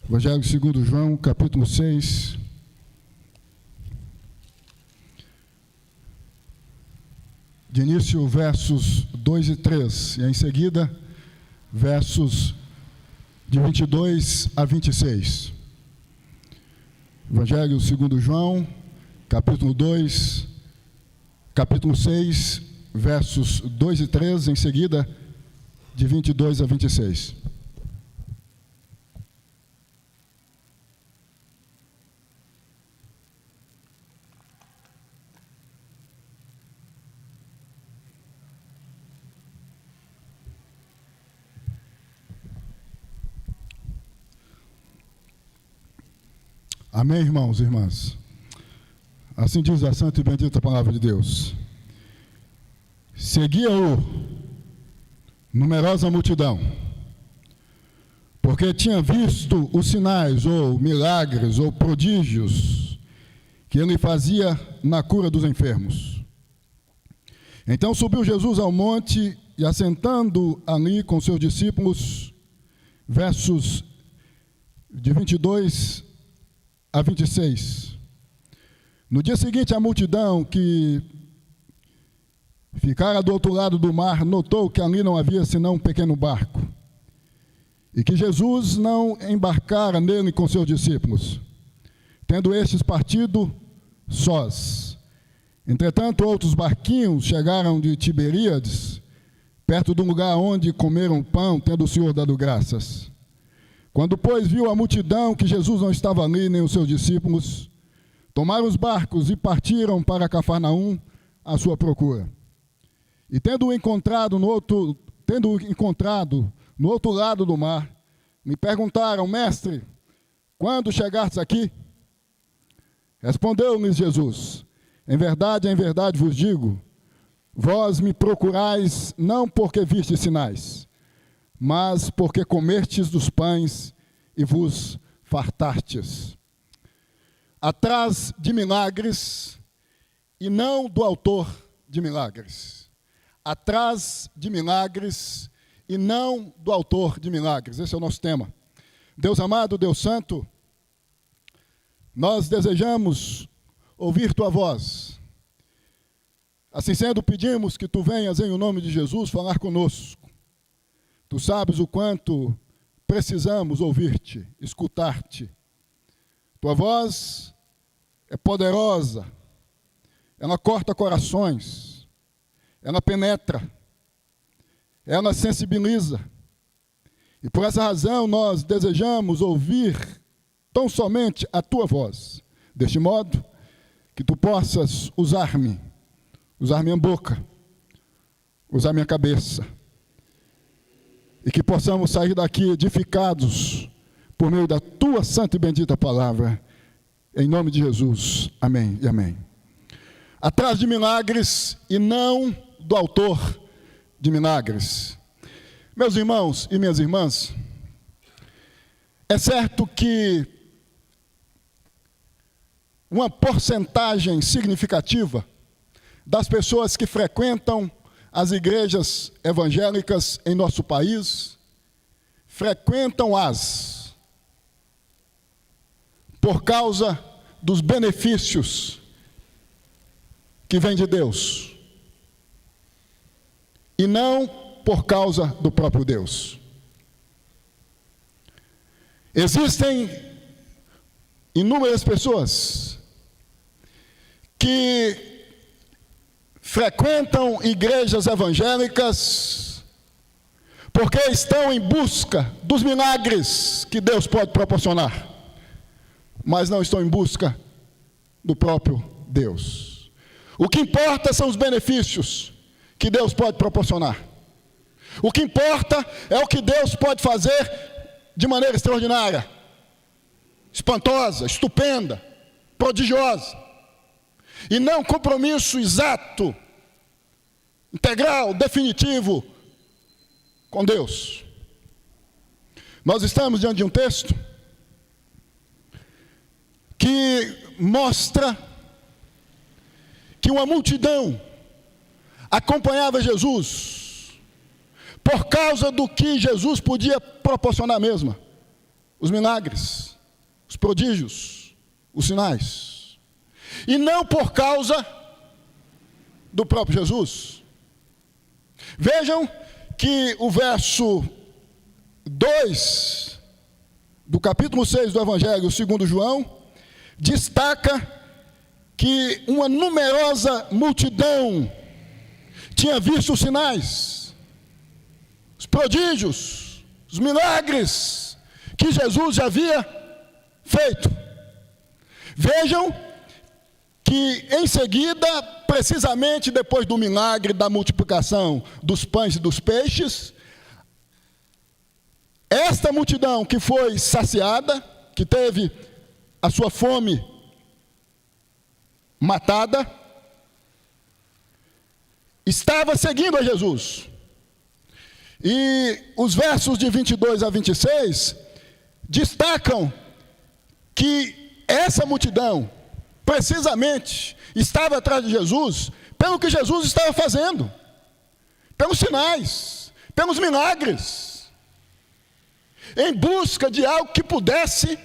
Evangelho segundo João, capítulo 6. De início, versos 2 e 3, e em seguida, versos de 22 a 26. Evangelho segundo João, capítulo 6, versos 2 e 3, em seguida, de 22 a 26. Amém, irmãos e irmãs? Assim diz a santa e bendita palavra de Deus. Seguia-o numerosa multidão, porque tinha visto os sinais, ou milagres, ou prodígios, que ele fazia na cura dos enfermos. Então subiu Jesus ao monte e, assentando ali com seus discípulos, versos de 22 a 26. No dia seguinte, a multidão que ficara do outro lado do mar notou que ali não havia senão um pequeno barco, e que Jesus não embarcara nele com seus discípulos, tendo estes partido sós. Entretanto, outros barquinhos chegaram de Tiberíades, perto do lugar onde comeram pão, tendo o Senhor dado graças. Quando, pois, viu a multidão que Jesus não estava ali, nem os seus discípulos, tomaram os barcos e partiram para Cafarnaum à sua procura. E tendo encontrado no outro lado do mar, me perguntaram: Mestre, quando chegastes aqui? Respondeu-lhes Jesus: em verdade vos digo, vós me procurais não porque vistes sinais, mas porque comestes dos pães e vos fartastes. Atrás de milagres e não do autor de milagres. Atrás de milagres e não do autor de milagres. Esse é o nosso tema. Deus amado, Deus santo, nós desejamos ouvir tua voz. Assim sendo, pedimos que tu venhas em nome de Jesus falar conosco. Tu sabes o quanto precisamos ouvir-te, escutar-te. Tua voz é poderosa, ela corta corações, ela penetra, ela sensibiliza. E por essa razão nós desejamos ouvir tão somente a tua voz. Deste modo, que tu possas usar minha boca, usar minha cabeça, e que possamos sair daqui edificados por meio da tua santa e bendita palavra, em nome de Jesus. Amém e amém. Atrás de milagres e não do autor de milagres. Meus irmãos e minhas irmãs, é certo que uma porcentagem significativa das pessoas que frequentam as igrejas evangélicas em nosso país, frequentam-as por causa dos benefícios que vêm de Deus, e não por causa do próprio Deus. Existem inúmeras pessoas que frequentam igrejas evangélicas porque estão em busca dos milagres que Deus pode proporcionar, mas não estão em busca do próprio Deus. O que importa são os benefícios que Deus pode proporcionar. O que importa é o que Deus pode fazer de maneira extraordinária, espantosa, estupenda, prodigiosa. E não compromisso exato, integral, definitivo com Deus. Nós estamos diante de um texto que mostra que uma multidão acompanhava Jesus por causa do que Jesus podia proporcionar mesmo. os milagres, os prodígios, os sinais. E não por causa do próprio Jesus. Vejam que o verso 2 do capítulo 6 do Evangelho segundo João destaca que uma numerosa multidão tinha visto os sinais, os prodígios, os milagres que Jesus já havia feito. Vejam que em seguida, precisamente depois do milagre da multiplicação dos pães e dos peixes, esta multidão que foi saciada, que teve a sua fome matada, estava seguindo a Jesus. E os versos de 22 a 26 destacam que essa multidão, precisamente, estava atrás de Jesus pelo que Jesus estava fazendo, pelos sinais, pelos milagres, em busca de algo que pudesse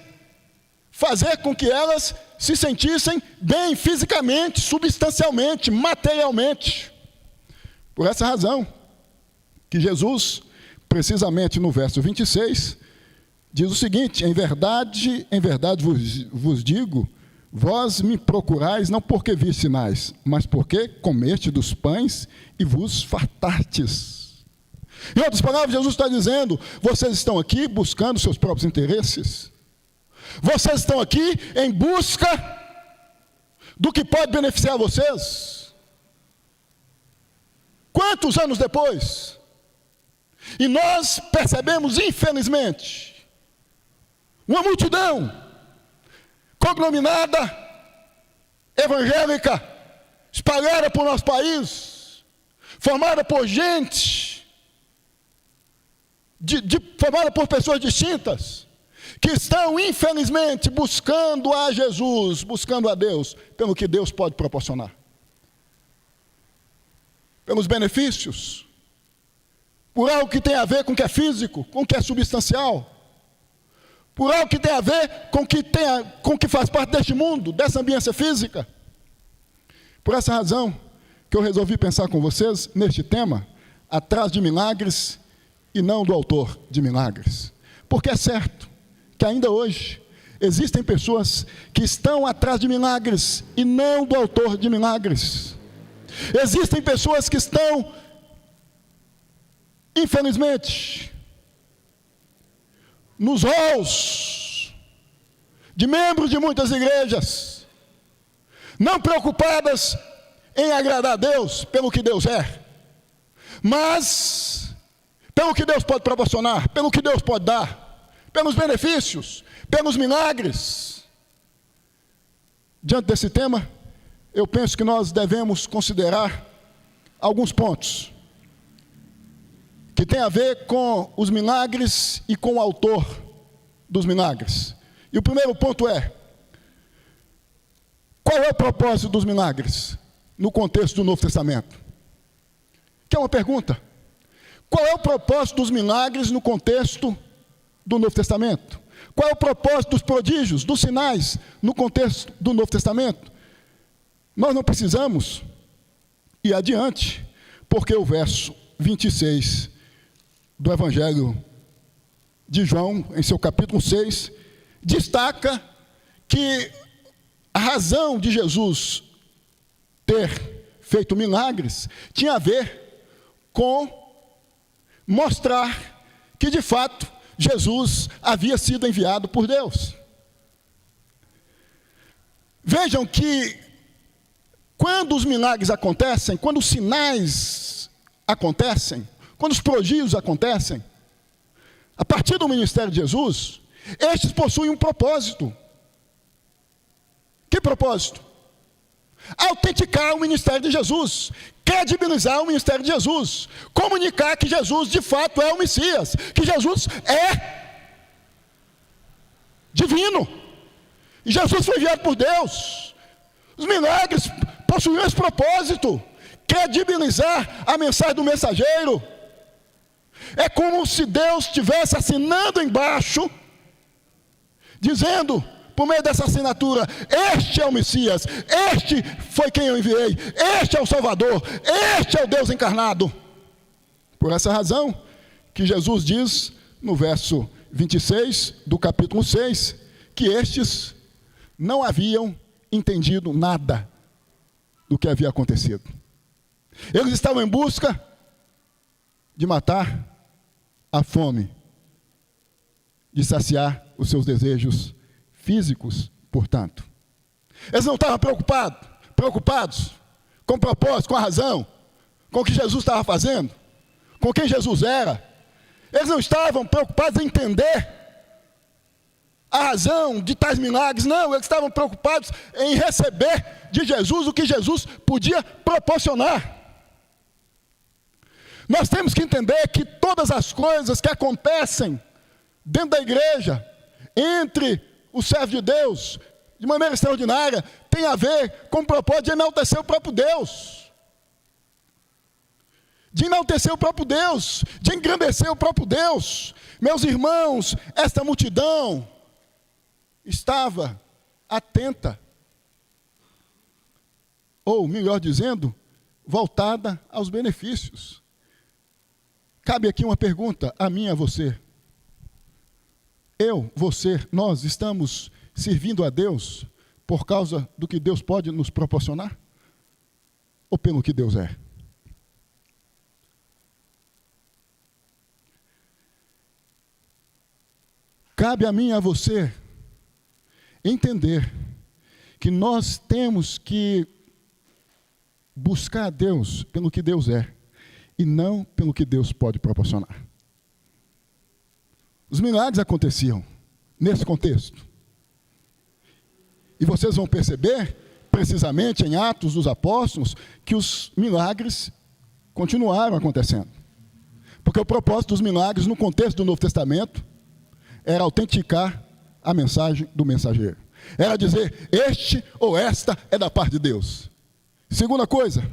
fazer com que elas se sentissem bem fisicamente, substancialmente, materialmente. Por essa razão que Jesus, precisamente no verso 26, diz o seguinte: em verdade vos digo, vós me procurais não porque vistes sinais, mas porque comeste dos pães e vos fartastes. Em outras palavras, Jesus está dizendo: vocês estão aqui buscando seus próprios interesses. Vocês estão aqui em busca do que pode beneficiar vocês. Quantos anos depois? E nós percebemos, infelizmente, uma multidão cognominada evangélica, espalhada por nosso país, formada por gente, formada por pessoas distintas, que estão, infelizmente, buscando a Jesus, buscando a Deus, pelo que Deus pode proporcionar. Pelos benefícios, por algo que tem a ver com o que é físico, com o que é substancial, por algo que tem a ver com o que faz parte deste mundo, dessa ambiência física. Por essa razão que eu resolvi pensar com vocês neste tema, atrás de milagres e não do autor de milagres. Porque é certo que ainda hoje existem pessoas que estão atrás de milagres e não do autor de milagres. Existem pessoas que estão, infelizmente, nos halls de membros de muitas igrejas, não preocupadas em agradar a Deus pelo que Deus é, mas pelo que Deus pode proporcionar, pelo que Deus pode dar, pelos benefícios, pelos milagres. Diante desse tema, eu penso que nós devemos considerar alguns pontos que tem a ver com os milagres e com o autor dos milagres. E o primeiro ponto é: qual é o propósito dos milagres no contexto do Novo Testamento? Que é uma pergunta. Qual é o propósito dos milagres no contexto do Novo Testamento? Qual é o propósito dos prodígios, dos sinais no contexto do Novo Testamento? Nós não precisamos ir adiante, porque o verso 26 do Evangelho de João, em seu capítulo 6, destaca que a razão de Jesus ter feito milagres tinha a ver com mostrar que, de fato, Jesus havia sido enviado por Deus. Vejam que quando os milagres acontecem, quando os sinais acontecem, quando os prodígios acontecem, a partir do ministério de Jesus, estes possuem um propósito. Que propósito? Autenticar o ministério de Jesus, credibilizar o ministério de Jesus, comunicar que Jesus de fato é o Messias, que Jesus é divino, e Jesus foi enviado por Deus. Os milagres possuíam esse propósito, credibilizar a mensagem do mensageiro. É como se Deus estivesse assinando embaixo dizendo, por meio dessa assinatura: este é o Messias, este foi quem eu enviei, este é o Salvador, este é o Deus encarnado. Por essa razão que Jesus diz no verso 26 do capítulo 6, que estes não haviam entendido nada do que havia acontecido. Eles estavam em busca de matar a fome, de saciar os seus desejos físicos, portanto. Eles não estavam preocupados com o propósito, com a razão, com o que Jesus estava fazendo, com quem Jesus era. Eles não estavam preocupados em entender a razão de tais milagres, não. Eles estavam preocupados em receber de Jesus o que Jesus podia proporcionar. Nós temos que entender que todas as coisas que acontecem dentro da igreja, entre os servos de Deus, de maneira extraordinária, tem a ver com o propósito de enaltecer o próprio Deus. De enaltecer o próprio Deus, de engrandecer o próprio Deus. Meus irmãos, esta multidão estava atenta, ou melhor dizendo, voltada aos benefícios. Cabe aqui uma pergunta a mim e a você. Eu, você, nós estamos servindo a Deus por causa do que Deus pode nos proporcionar? Ou pelo que Deus é? Cabe a mim e a você entender que nós temos que buscar a Deus pelo que Deus é e não pelo que Deus pode proporcionar. Os milagres aconteciam nesse contexto. E vocês vão perceber, precisamente em Atos dos Apóstolos, que os milagres continuaram acontecendo. Porque o propósito dos milagres, no contexto do Novo Testamento, era autenticar a mensagem do mensageiro. Era dizer, este ou esta é da parte de Deus. Segunda coisa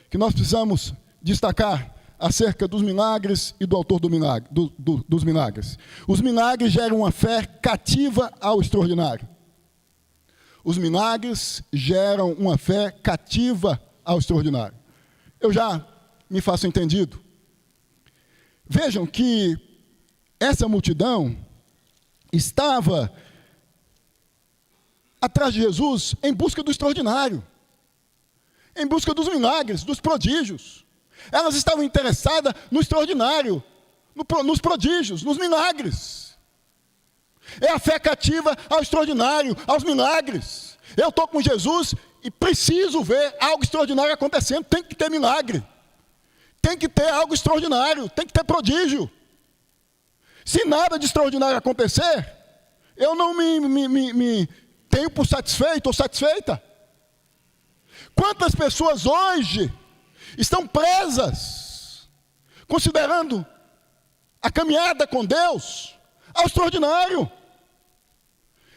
que nós precisamos destacar acerca dos milagres e do autor dos milagres. Os milagres geram uma fé cativa ao extraordinário. Os milagres geram uma fé cativa ao extraordinário. Eu já me faço entendido. Vejam que essa multidão estava atrás de Jesus em busca do extraordinário, em busca dos milagres, dos prodígios. Elas estavam interessadas no extraordinário, nos prodígios, nos milagres. É a fé cativa ao extraordinário, aos milagres. Eu estou com Jesus e preciso ver algo extraordinário acontecendo. Tem que ter milagre. Tem que ter algo extraordinário. Tem que ter prodígio. Se nada de extraordinário acontecer, eu não me tenho por satisfeito ou satisfeita. Quantas pessoas hoje estão presas, considerando a caminhada com Deus ao extraordinário?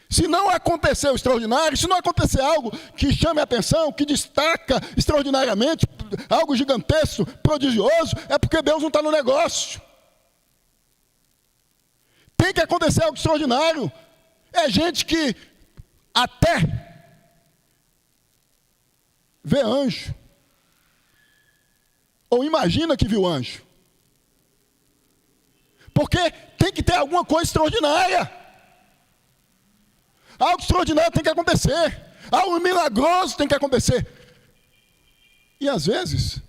Se não acontecer o extraordinário, se não acontecer algo que chame a atenção, que destaca extraordinariamente, algo gigantesco, prodigioso, é porque Deus não está no negócio. Tem que acontecer algo extraordinário. É gente que até vê anjo, ou imagina que viu anjo, porque tem que ter alguma coisa extraordinária. Algo extraordinário tem que acontecer, algo milagroso tem que acontecer. E às vezes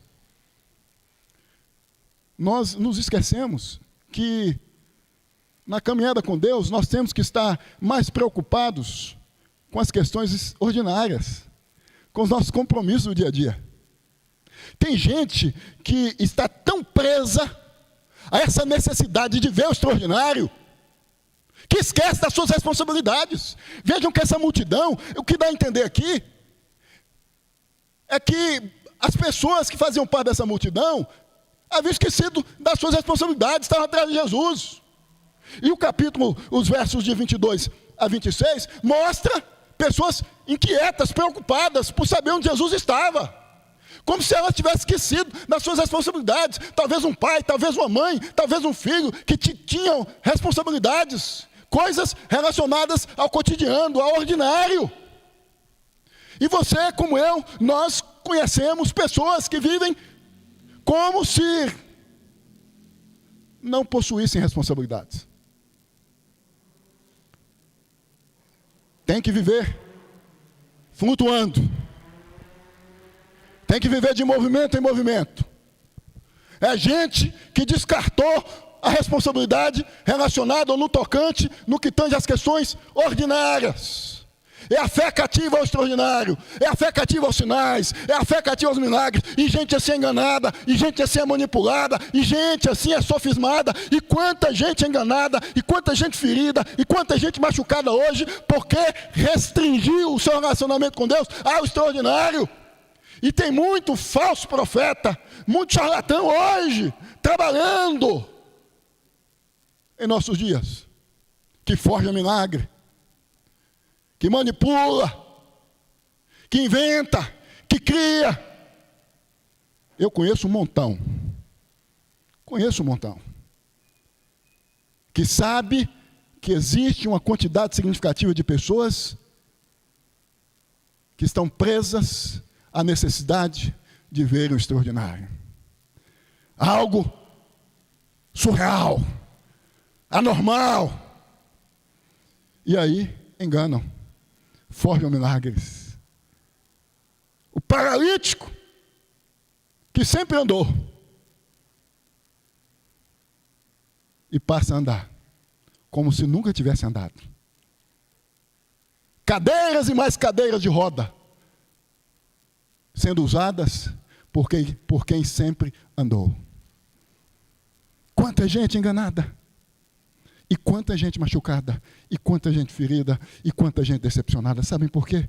nós nos esquecemos que na caminhada com Deus nós temos que estar mais preocupados com as questões ordinárias, com os nossos compromissos do dia a dia. Tem gente que está tão presa a essa necessidade de ver o extraordinário, que esquece das suas responsabilidades. Vejam que essa multidão, o que dá a entender aqui, é que as pessoas que faziam parte dessa multidão haviam esquecido das suas responsabilidades, estavam atrás de Jesus. E o capítulo, os versos de 22 a 26, mostra pessoas inquietas, preocupadas por saber onde Jesus estava. Como se elas tivessem esquecido das suas responsabilidades. Talvez um pai, talvez uma mãe, talvez um filho, que tinham responsabilidades, coisas relacionadas ao cotidiano, ao ordinário. E você, como eu, nós conhecemos pessoas que vivem como se não possuíssem responsabilidades. Tem que viver flutuando. Tem que viver de movimento em movimento. É gente que descartou a responsabilidade relacionada no tocante, no que tange às questões ordinárias. É a fé cativa ao extraordinário, é a fé cativa aos sinais, é a fé cativa aos milagres, e gente assim é enganada, e gente assim é manipulada, e gente assim é sofismada, e quanta gente enganada, e quanta gente ferida, e quanta gente machucada hoje, porque restringiu o seu relacionamento com Deus ao extraordinário. E tem muito falso profeta, muito charlatão hoje, trabalhando em nossos dias, que forja milagre, que manipula, que inventa, que cria. Eu conheço um montão. Que sabe que existe uma quantidade significativa de pessoas que estão presas à necessidade de ver o extraordinário. Algo surreal, anormal. E aí enganam. Forjam milagres. O paralítico, que sempre andou, e passa a andar, como se nunca tivesse andado. Cadeiras e mais cadeiras de roda, sendo usadas por quem sempre andou. Quanta gente enganada. E quanta gente machucada, e quanta gente ferida, e quanta gente decepcionada. Sabem por quê?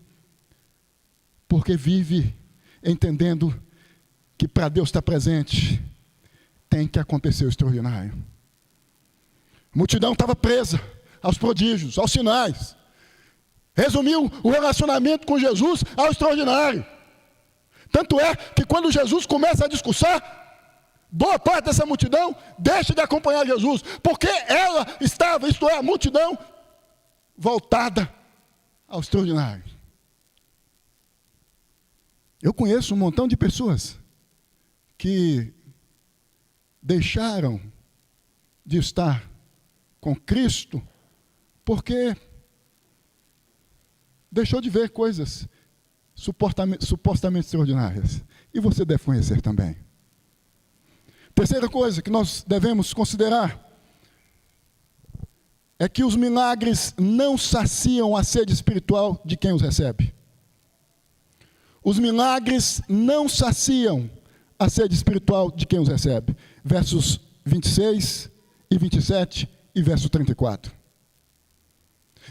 Porque vive entendendo que para Deus estar presente, tem que acontecer o extraordinário. A multidão estava presa aos prodígios, aos sinais. Resumiu o relacionamento com Jesus ao extraordinário. Tanto é que quando Jesus começa a discursar, boa parte dessa multidão deixa de acompanhar Jesus, porque ela estava, isto é, a multidão, voltada ao extraordinário. Eu conheço um montão de pessoas que deixaram de estar com Cristo porque deixou de ver coisas supostamente extraordinárias. E você deve conhecer também. Terceira coisa que nós devemos considerar é que os milagres não saciam a sede espiritual de quem os recebe. Os milagres não saciam a sede espiritual de quem os recebe. Versos 26 e 27 e verso 34.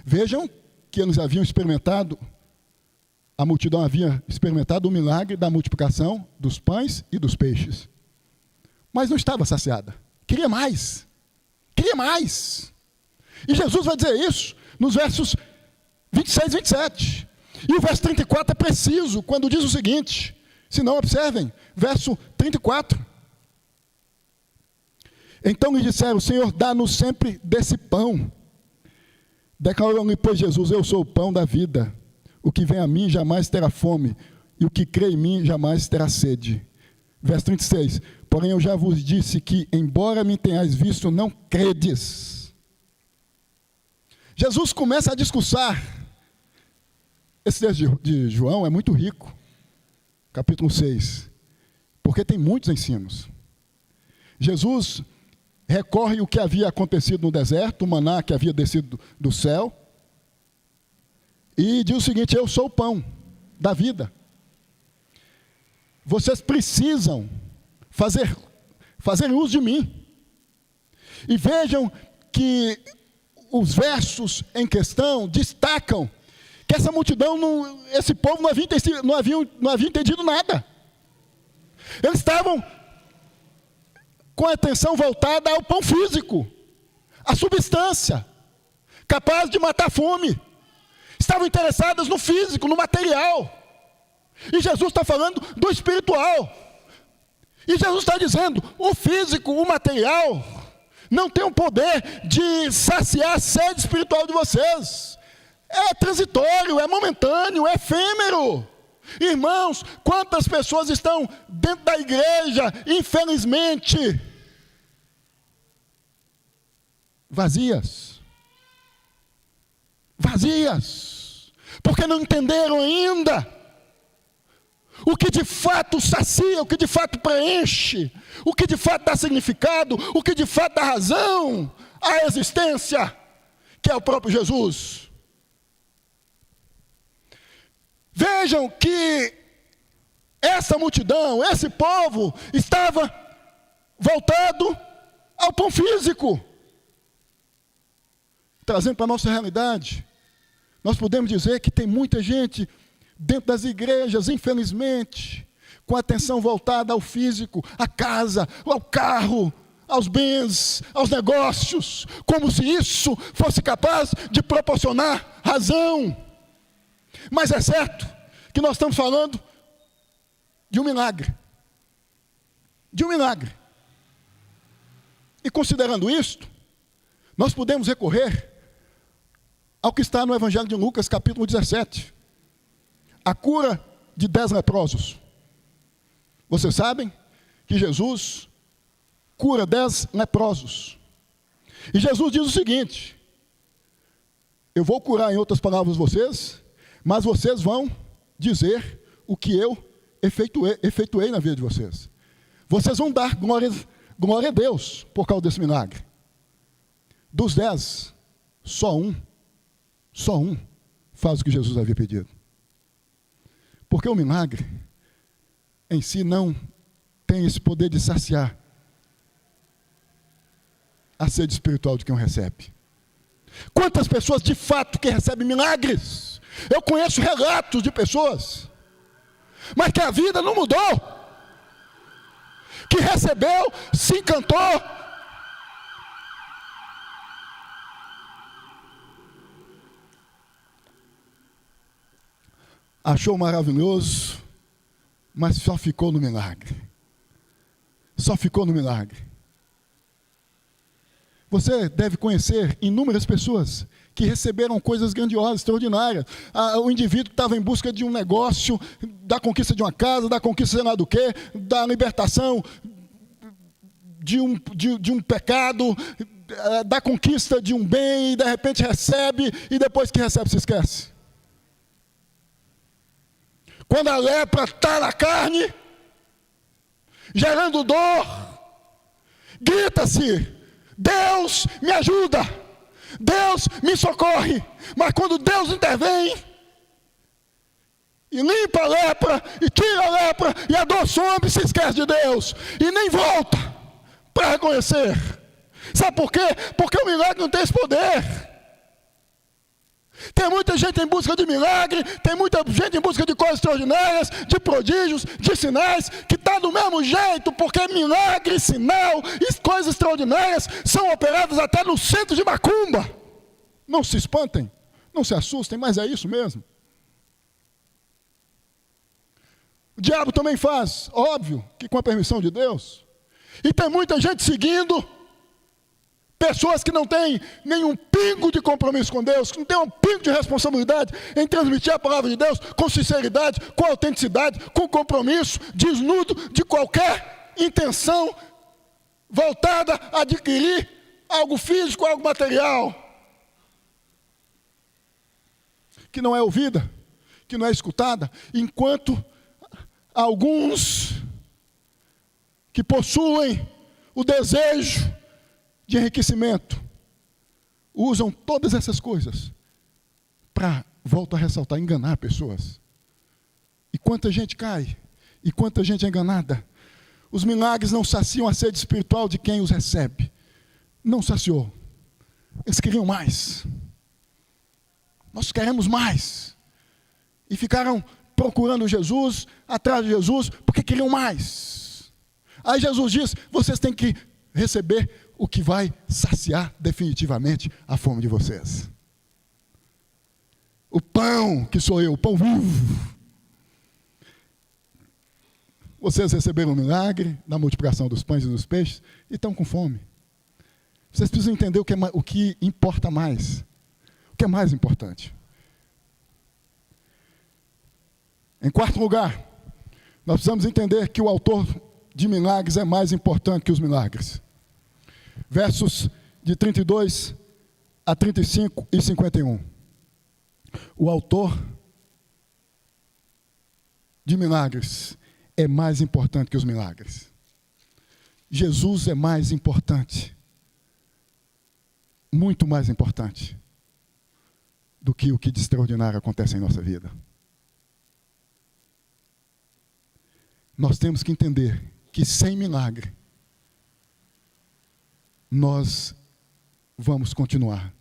Vejam que eles haviam experimentado, a multidão havia experimentado o milagre da multiplicação dos pães e dos peixes. Mas não estava saciada. Queria mais. Queria mais. E Jesus vai dizer isso nos versos 26 e 27. E o verso 34 é preciso quando diz o seguinte. Se não, observem. Verso 34. Então lhe disseram: Senhor, dá-nos sempre desse pão. Declarou-lhe, pois, Jesus: eu sou o pão da vida. O que vem a mim jamais terá fome. E o que crê em mim jamais terá sede. Verso 36. Porém, eu já vos disse que, embora me tenhais visto, não credes. Jesus começa a discursar. Esse texto de João é muito rico. Capítulo 6. Porque tem muitos ensinos. Jesus recorre ao que havia acontecido no deserto, o maná que havia descido do céu. E diz o seguinte: eu sou o pão da vida. Vocês precisam fazer uso de mim. E vejam que os versos em questão destacam que essa multidão, esse povo não havia entendido nada. Eles estavam com a atenção voltada ao pão físico, à substância, capaz de matar a fome. Estavam interessados no físico, no material. E Jesus está falando do espiritual. E Jesus está dizendo: o físico, o material, não tem o poder de saciar a sede espiritual de vocês. É transitório, é momentâneo, é efêmero. Irmãos, quantas pessoas estão dentro da igreja, infelizmente, vazias, porque não entenderam ainda o que de fato sacia, o que de fato preenche, o que de fato dá significado, o que de fato dá razão à existência, que é o próprio Jesus. Vejam que essa multidão, esse povo, estava voltado ao pão físico. Trazendo para a nossa realidade, nós podemos dizer que tem muita gente dentro das igrejas, infelizmente, com a atenção voltada ao físico, à casa, ao carro, aos bens, aos negócios, como se isso fosse capaz de proporcionar razão. Mas é certo que nós estamos falando de um milagre. De um milagre. E considerando isto, nós podemos recorrer ao que está no Evangelho de Lucas, capítulo 17. A cura de 10 leprosos. Vocês sabem que Jesus cura 10 leprosos. E Jesus diz o seguinte: eu vou curar, em outras palavras, vocês, mas vocês vão dizer o que eu efetuei na vida de vocês. Vocês vão dar glória a Deus por causa desse milagre. Dos 10, só um faz o que Jesus havia pedido. Porque o milagre em si não tem esse poder de saciar a sede espiritual de quem o recebe. Quantas pessoas de fato que recebem milagres? Eu conheço relatos de pessoas, mas que a vida não mudou, que recebeu, se encantou, achou maravilhoso, mas só ficou no milagre. Só ficou no milagre. Você deve conhecer inúmeras pessoas que receberam coisas grandiosas, extraordinárias. O indivíduo que estava em busca de um negócio, da conquista de uma casa, da conquista sei lá do quê, da libertação de um pecado, da conquista de um bem, e de repente recebe, e depois que recebe se esquece. Quando a lepra está na carne, gerando dor, grita-se: Deus me ajuda, Deus me socorre. Mas quando Deus intervém e limpa a lepra, e tira a lepra, e a dor some, se esquece de Deus, e nem volta para reconhecer. Sabe por quê? Porque o milagre não tem esse poder. Tem muita gente em busca de milagre, tem muita gente em busca de coisas extraordinárias, de prodígios, de sinais, que está do mesmo jeito, porque milagre, sinal e coisas extraordinárias são operadas até no centro de macumba. Não se espantem, não se assustem, mas é isso mesmo. O diabo também faz, óbvio, que com a permissão de Deus. E tem muita gente seguindo pessoas que não têm nenhum pingo de compromisso com Deus, que não têm um pingo de responsabilidade em transmitir a palavra de Deus com sinceridade, com autenticidade, com compromisso, desnudo de qualquer intenção voltada a adquirir algo físico, algo material, que não é ouvida, que não é escutada, enquanto alguns que possuem o desejo de enriquecimento usam todas essas coisas para, volto a ressaltar, enganar pessoas. E quanta gente cai, e quanta gente é enganada. Os milagres não saciam a sede espiritual de quem os recebe. Não saciou. Eles queriam mais. Nós queremos mais. E ficaram procurando Jesus, atrás de Jesus, porque queriam mais. Aí Jesus diz: vocês têm que receber o que vai saciar definitivamente a fome de vocês. O pão que sou eu, o pão vivo. Vocês receberam o milagre da multiplicação dos pães e dos peixes e estão com fome. Vocês precisam entender o que importa mais. O que é mais importante. Em quarto lugar, nós precisamos entender que o autor de milagres é mais importante que os milagres. Versos de 32 a 35 e 51. O autor de milagres é mais importante que os milagres. Jesus é mais importante, muito mais importante, do que o que de extraordinário acontece em nossa vida. Nós temos que entender que sem milagre, nós vamos continuar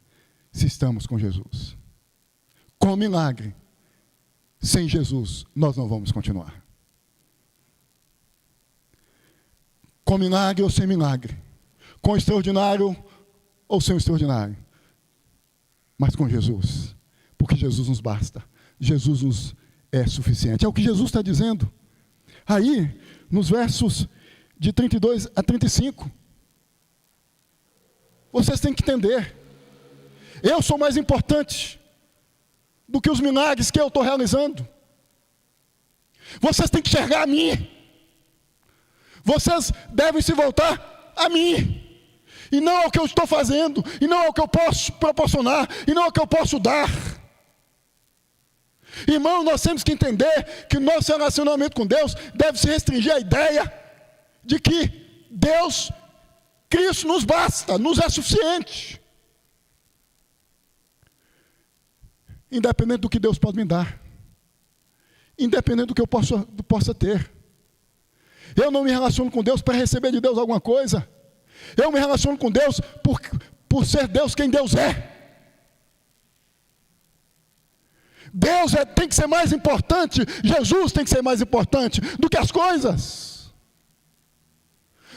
se estamos com Jesus. Com milagre, sem Jesus, nós não vamos continuar. Com milagre ou sem milagre. Com extraordinário ou sem extraordinário. Mas com Jesus. Porque Jesus nos basta. Jesus nos é suficiente. É o que Jesus está dizendo. Aí, nos versos de 32 a 35. Vocês têm que entender. Eu sou mais importante do que os milagres que eu estou realizando. Vocês têm que enxergar a mim. Vocês devem se voltar a mim. E não ao que eu estou fazendo. E não ao que eu posso proporcionar. E não ao que eu posso dar. Irmão, nós temos que entender que o nosso relacionamento com Deus deve se restringir à ideia de que Deus, Cristo nos basta, nos é suficiente. Independente do que Deus pode me dar. Independente do que eu possa ter. Eu não me relaciono com Deus para receber de Deus alguma coisa. Eu me relaciono com Deus por ser Deus quem Deus é. Deus tem que ser mais importante, Jesus tem que ser mais importante do que as coisas.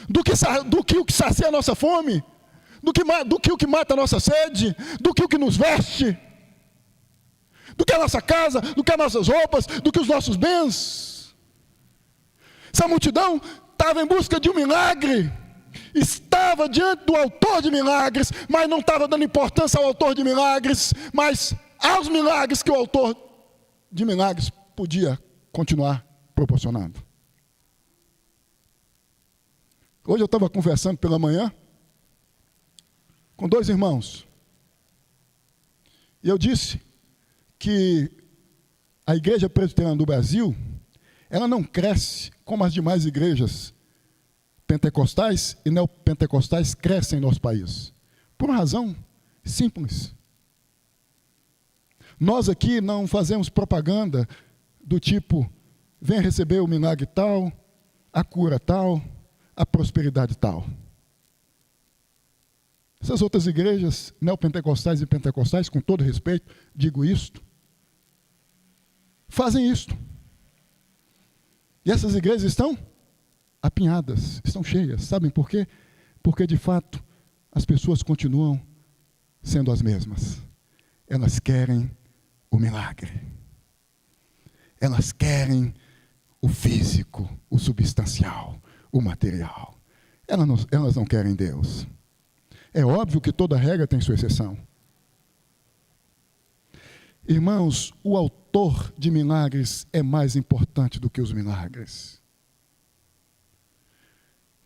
Do que o que sacia a nossa fome, do que o que mata a nossa sede, do que o que nos veste, do que a nossa casa, do que as nossas roupas, do que os nossos bens. Essa multidão estava em busca de um milagre, estava diante do autor de milagres, mas não estava dando importância ao autor de milagres, mas aos milagres que o autor de milagres podia continuar proporcionando. Hoje eu estava conversando pela manhã com dois irmãos. E eu disse que a igreja presbiteriana do Brasil, ela não cresce como as demais igrejas pentecostais e neopentecostais crescem em nosso país. Por uma razão simples. Nós aqui não fazemos propaganda do tipo, venha receber o milagre tal, a cura tal, a prosperidade tal. Essas outras igrejas neopentecostais e pentecostais, com todo respeito, digo isto, fazem isto. E essas igrejas estão apinhadas, estão cheias. Sabem por quê? Porque, de fato, as pessoas continuam sendo as mesmas. Elas querem o milagre. Elas querem o físico, o substancial, o material. Elas não querem Deus. É óbvio que toda regra tem sua exceção. Irmãos, o autor de milagres é mais importante do que os milagres.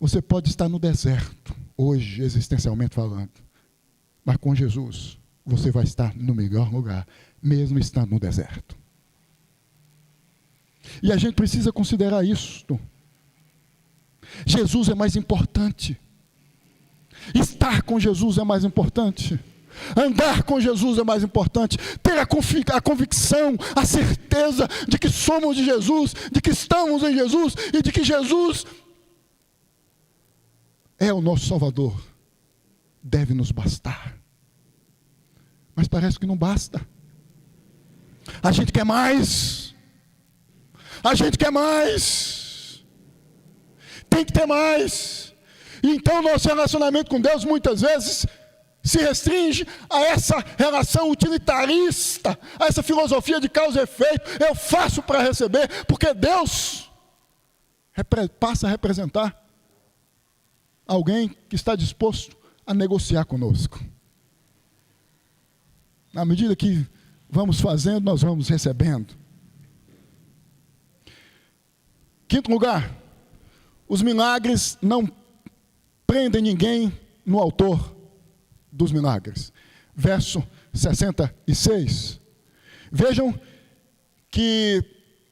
Você pode estar no deserto, hoje, existencialmente falando, mas com Jesus, você vai estar no melhor lugar, mesmo estando no deserto. E a gente precisa considerar isto. Jesus é mais importante. Estar com Jesus é mais importante. Andar com Jesus é mais importante. Ter a convicção, a certeza de que somos de Jesus, de que estamos em Jesus e de que Jesus é o nosso Salvador. Deve nos bastar. Mas parece que não basta. A gente quer mais. A gente quer mais. Tem que ter mais. Então nosso relacionamento com Deus muitas vezes se restringe a essa relação utilitarista, a essa filosofia de causa e efeito. Eu faço para receber, porque Deus passa a representar alguém que está disposto a negociar conosco. Na medida que vamos fazendo, nós vamos recebendo. Quinto lugar, os milagres não prendem ninguém no autor dos milagres. Verso 66. Vejam que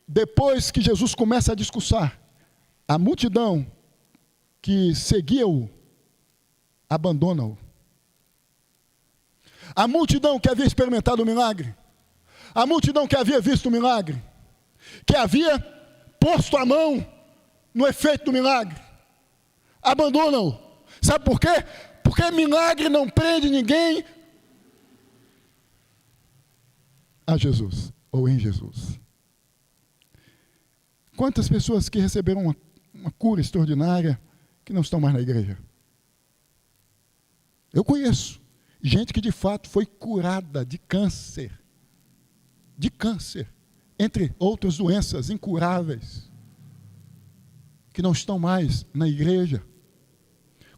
depois que Jesus começa a discursar, a multidão que seguia-o abandona-o. A multidão que havia experimentado o milagre, a multidão que havia visto o milagre, que havia posto a mão no efeito do milagre, abandonam-o. Sabe por quê? Porque milagre não prende ninguém a Jesus, ou em Jesus. Quantas pessoas que receberam uma cura extraordinária que não estão mais na igreja? Eu conheço gente que de fato foi curada de câncer, entre outras doenças incuráveis, que não estão mais na igreja.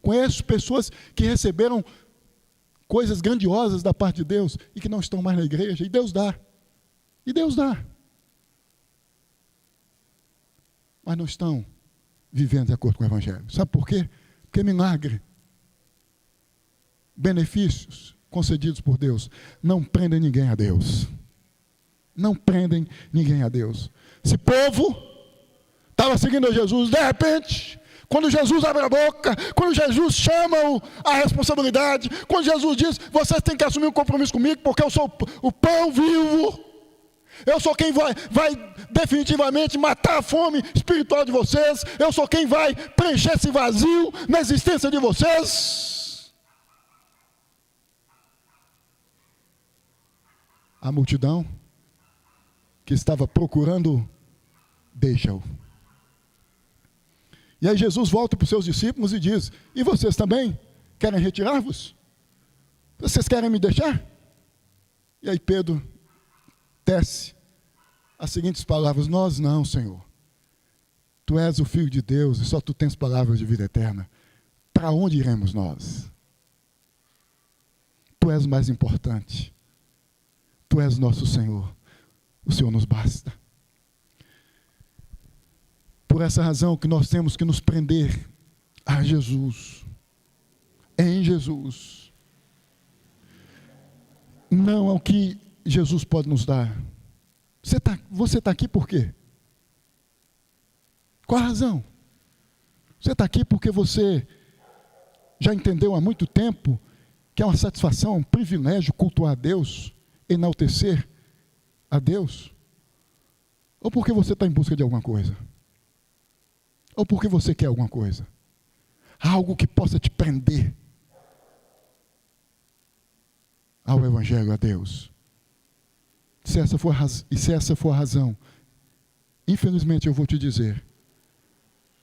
Conheço pessoas que receberam coisas grandiosas da parte de Deus e que não estão mais na igreja, e Deus dá. Mas não estão vivendo de acordo com o Evangelho. Sabe por quê? Porque milagre, benefícios concedidos por Deus, não prendem ninguém a Deus. Não prendem ninguém a Deus. Esse povo estava seguindo a Jesus, de repente, quando Jesus abre a boca, quando Jesus chama a responsabilidade, quando Jesus diz, vocês têm que assumir um compromisso comigo, porque eu sou o pão vivo, eu sou quem vai definitivamente matar a fome espiritual de vocês, eu sou quem vai preencher esse vazio na existência de vocês. A multidão que estava procurando, deixa-o. E aí Jesus volta para os seus discípulos e diz, e vocês também querem retirar-vos? Vocês querem me deixar? E aí Pedro tece as seguintes palavras, nós não, Senhor. Tu és o Filho de Deus e só tu tens palavras de vida eterna. Para onde iremos nós? Tu és o mais importante. Tu és nosso Senhor. O Senhor nos basta. Por essa razão que nós temos que nos prender a Jesus, em Jesus, não ao que Jesus pode nos dar. Você está aqui por quê? Qual a razão? Você está aqui porque você já entendeu há muito tempo que é uma satisfação, um privilégio cultuar a Deus, enaltecer a Deus? Ou porque você está em busca de alguma coisa? Ou porque você quer alguma coisa? Algo que possa te prender ao Evangelho, a Deus. Se essa for a razão, infelizmente eu vou te dizer,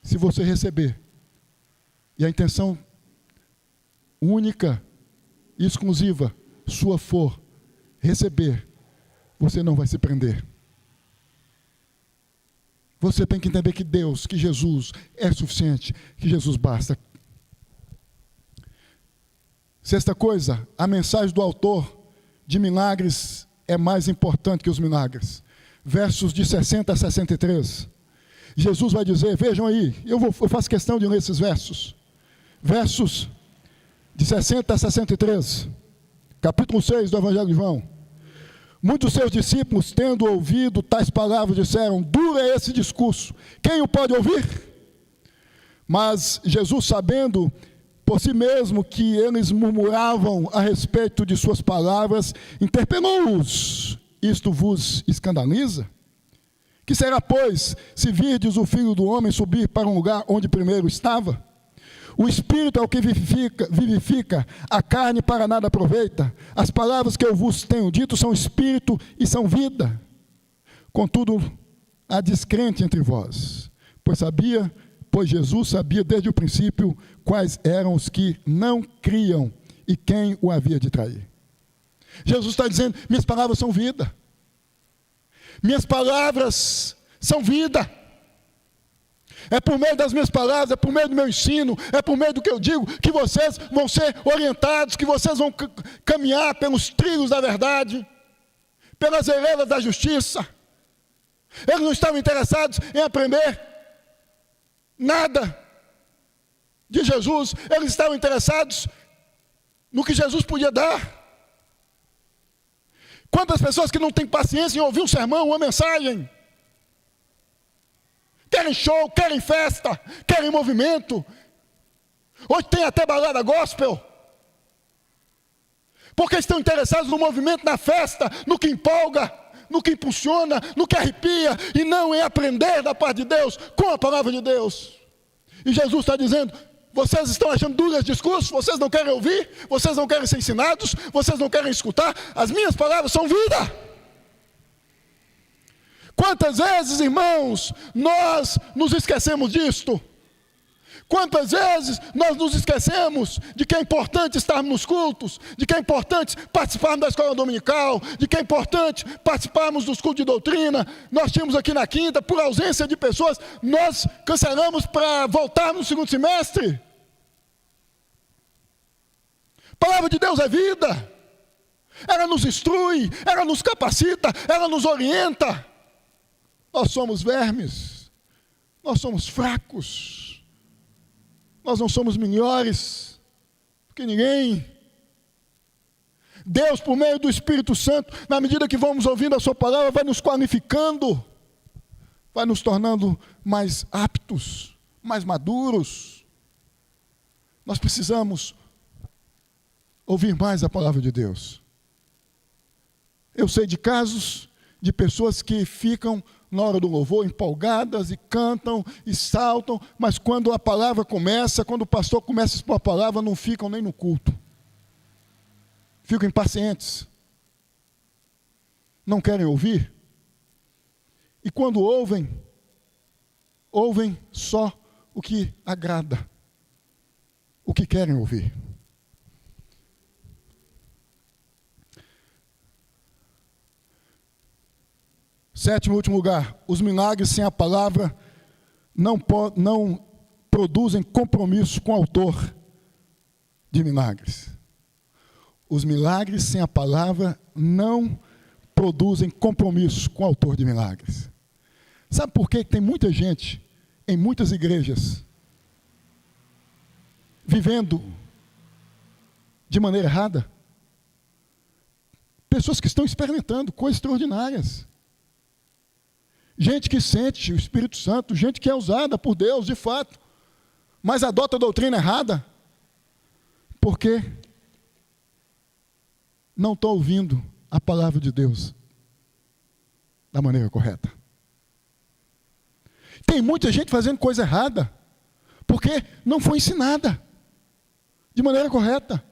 se você receber, e a intenção única e exclusiva sua for receber, você não vai se prender. Você tem que entender que Deus, que Jesus é suficiente, que Jesus basta. Sexta coisa, a mensagem do autor de milagres é mais importante que os milagres. Versos de 60 a 63. Jesus vai dizer, vejam aí, eu faço questão de ler esses versos. Versos de 60 a 63. Capítulo 6 do Evangelho de João. Muitos seus discípulos, tendo ouvido tais palavras, disseram, duro é esse discurso, quem o pode ouvir? Mas Jesus, sabendo por si mesmo que eles murmuravam a respeito de suas palavras, interpelou-os, isto vos escandaliza? Que será, pois, se virdes o Filho do Homem subir para um lugar onde primeiro estava? O Espírito é o que vivifica, a carne para nada aproveita. As palavras que eu vos tenho dito são Espírito e são vida. Contudo, há descrente entre vós, pois Jesus sabia desde o princípio quais eram os que não criam e quem o havia de trair. Jesus está dizendo, minhas palavras são vida. Minhas palavras são vida. É por meio das minhas palavras, é por meio do meu ensino, é por meio do que eu digo, que vocês vão ser orientados, que vocês vão caminhar pelos trilhos da verdade, pelas veredas da justiça. Eles não estavam interessados em aprender nada de Jesus, eles estavam interessados no que Jesus podia dar. Quantas pessoas que não têm paciência em ouvir um sermão, uma mensagem, querem show, querem festa, querem movimento. Hoje tem até balada gospel, porque estão interessados no movimento, na festa, no que empolga, no que impulsiona, no que arrepia, e não em aprender da parte de Deus, com a palavra de Deus. E Jesus está dizendo: vocês estão achando duros discursos, vocês não querem ouvir, vocês não querem ser ensinados, vocês não querem escutar, as minhas palavras são vida. Quantas vezes, irmãos, nós nos esquecemos disto? Quantas vezes nós nos esquecemos de que é importante estarmos nos cultos, de que é importante participarmos da escola dominical, de que é importante participarmos dos cultos de doutrina. Nós tínhamos aqui na quinta, por ausência de pessoas, nós cancelamos para voltar no segundo semestre. A palavra de Deus é vida. Ela nos instrui, ela nos capacita, ela nos orienta. Nós somos vermes, nós somos fracos, nós não somos melhores que ninguém. Deus, por meio do Espírito Santo, na medida que vamos ouvindo a sua palavra, vai nos qualificando, vai nos tornando mais aptos, mais maduros. Nós precisamos ouvir mais a palavra de Deus. Eu sei de casos de pessoas que ficam na hora do louvor empolgadas e cantam e saltam, mas quando a palavra começa, quando o pastor começa a expor a palavra, não ficam nem no culto. Ficam impacientes. Não querem ouvir. E quando ouvem só o que agrada, o que querem ouvir. Sétimo e último lugar, os milagres sem a palavra não produzem compromisso com o autor de milagres. Os milagres sem a palavra não produzem compromisso com o autor de milagres. Sabe por que tem muita gente em muitas igrejas vivendo de maneira errada? Pessoas que estão experimentando coisas extraordinárias. Gente que sente o Espírito Santo, gente que é usada por Deus, de fato, mas adota a doutrina errada, porque não estão ouvindo a palavra de Deus da maneira correta. Tem muita gente fazendo coisa errada, porque não foi ensinada de maneira correta.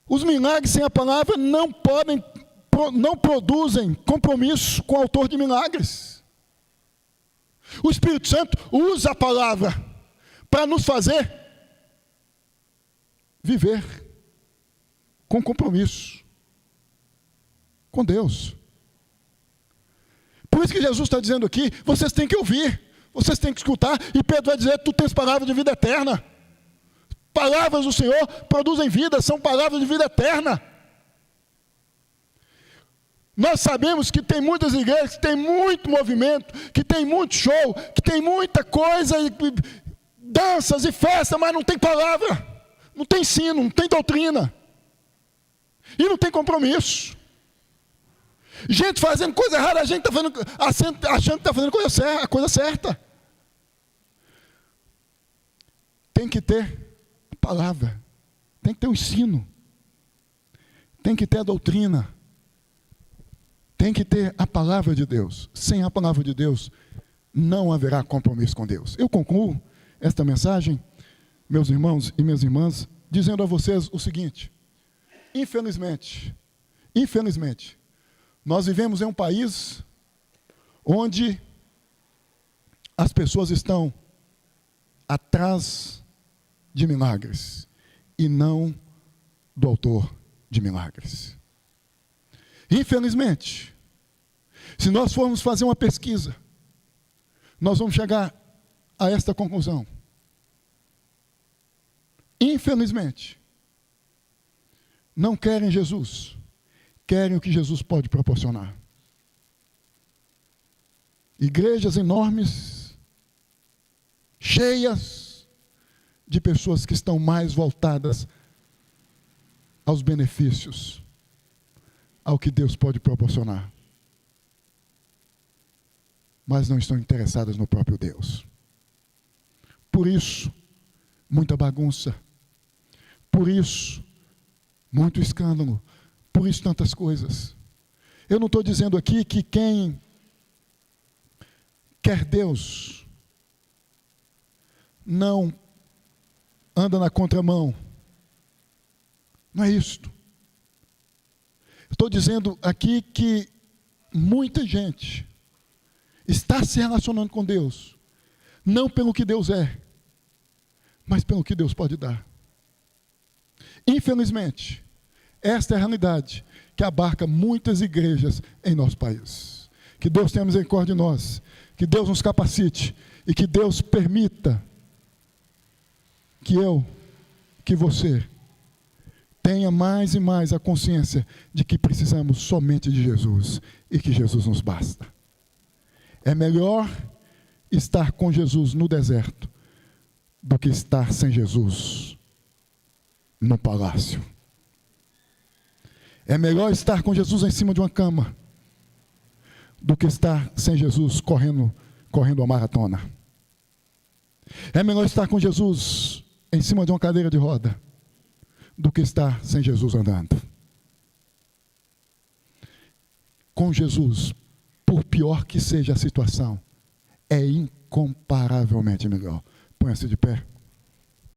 Os milagres sem a palavra não produzem compromisso com o autor de milagres. O Espírito Santo usa a palavra para nos fazer viver com compromisso com Deus. Por isso que Jesus está dizendo aqui, vocês têm que ouvir, vocês têm que escutar, e Pedro vai dizer: tu tens palavra de vida eterna. Palavras do Senhor produzem vida, são palavras de vida eterna. Nós sabemos que tem muitas igrejas, que tem muito movimento, que tem muito show, que tem muita coisa, danças e festas, mas não tem palavra, não tem ensino, não tem doutrina, e não tem compromisso. Gente fazendo coisa errada, a gente está achando que está fazendo a coisa certa. Tem que ter a palavra, tem que ter o ensino, tem que ter a doutrina, tem que ter a palavra de Deus. Sem a palavra de Deus, não haverá compromisso com Deus. Eu concluo esta mensagem, meus irmãos e minhas irmãs, dizendo a vocês o seguinte: infelizmente, nós vivemos em um país onde as pessoas estão atrás de milagres e não do autor de milagres. Infelizmente, se nós formos fazer uma pesquisa nós vamos chegar a esta conclusão. Infelizmente, não querem Jesus, querem o que Jesus pode proporcionar. Igrejas enormes, cheias de pessoas que estão mais voltadas aos benefícios, ao que Deus pode proporcionar, mas não estão interessadas no próprio Deus. Por isso, muita bagunça. Por isso, muito escândalo. Por isso, tantas coisas. Eu não estou dizendo aqui que quem quer Deus não anda na contramão. Não é isto. Estou dizendo aqui que muita gente está se relacionando com Deus, não pelo que Deus é, mas pelo que Deus pode dar. Infelizmente, esta é a realidade que abarca muitas igrejas em nosso país. Que Deus tenha misericórdia de nós, que Deus nos capacite e que Deus permita que eu, que você, tenha mais e mais a consciência de que precisamos somente de Jesus e que Jesus nos basta. É melhor estar com Jesus no deserto do que estar sem Jesus no palácio. É melhor estar com Jesus em cima de uma cama do que estar sem Jesus correndo a maratona. É melhor estar com Jesus em cima de uma cadeira de roda do que estar sem Jesus andando. Com Jesus, por pior que seja a situação, é incomparavelmente melhor. Põe-se de pé.